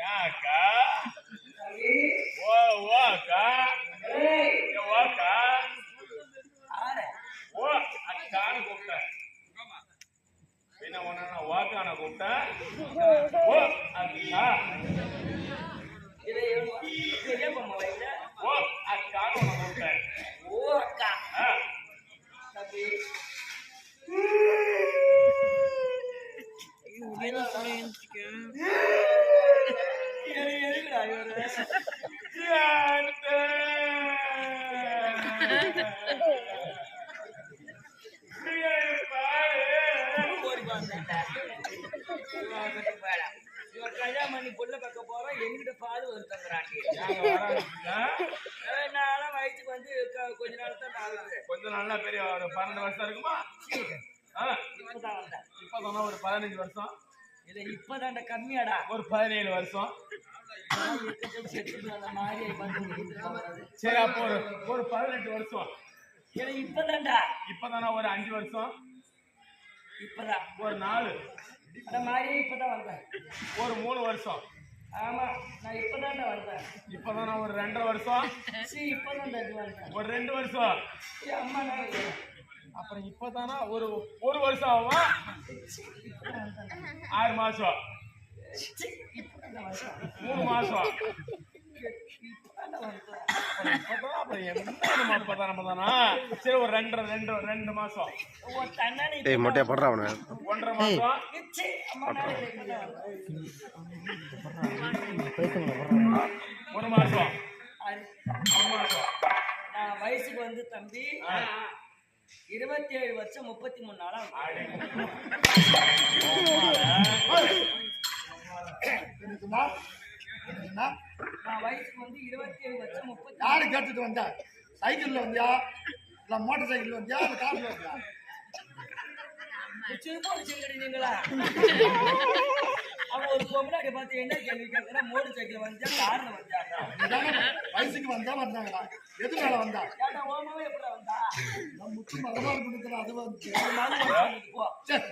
யாக்கா ஓ வாக்கா வாக்கா ஓ அக்கான்னு கூப்பிட்டேன். என்ன ஒண்ணா வாக்கான கூப்பிட்டேன். ஓ அக்கா ஓ அக்கான்னு ஒண்ணு கூப்பிட்டேன். ஓ அக்கா தம்பி கல்யாணம் பண்ணி பொண்ணு பார்க்க போறோம். எங்கிட்ட பால் வருத்தங்கிறாங்க. நான் வயசுக்கு வந்து கொஞ்ச நாள் தான் ஆகுது. கொஞ்ச நாள்னா பெரிய ஒரு 12 வருஷம் இருக்குமா? இப்பதான் வந்தேன். இப்பதானா ஒரு 15 வருஷம்? இல்ல இப்பதான்டா கம்மியாடா. ஒரு 17 வருஷம். சரி அப்போ ஒரு 18 வருஷம். இப்பதான்டா இப்பதானா ஒரு 5 வருஷம்? இப்பதான் ஒரு 4. அந்த மாதிரியே இப்பதான் வந்தேன். ஒரு 3 வருஷம். ஆமா நான் இப்பதான்டா வந்தேன். இப்பதானா ஒரு 2.5 வருஷம்? இப்பதான் வந்தேன். ஒரு 2 வருஷம். அம்மா அப்புறம் இப்பதானா ஒரு வருஷம் ஆகுமா? 6 மாசம். 3 மாசம். சரி ஒரு 2 மாசம். 1.5 மாசம். 1 மாசம். நான் வயசுக்கு வந்து தம்பி 27 வருஷம் 33 நாளா. நான் வயசுக்கு வந்து 27 வருஷம் 30. யாரு கேட்டுட்டு வந்தா? சைக்கிள்ல வந்தியா இல்ல மோட்டார் சைக்கிள்ல வந்தியா இல்ல கார்ல வந்தியா? நீங்களா அவன் ஒரு பொம்பளை பார்த்து என்ன கேள்வி கேட்கறா? மோட்டர் சைக்கிள் வந்தா கார்ல வந்தாங்க. வயசுக்கு வந்தாங்களா? எது மேல வந்தா? ஓமாவே எப்படி வந்தா? முத்து மலபார் கொடுக்குற அது வந்து போ. சரி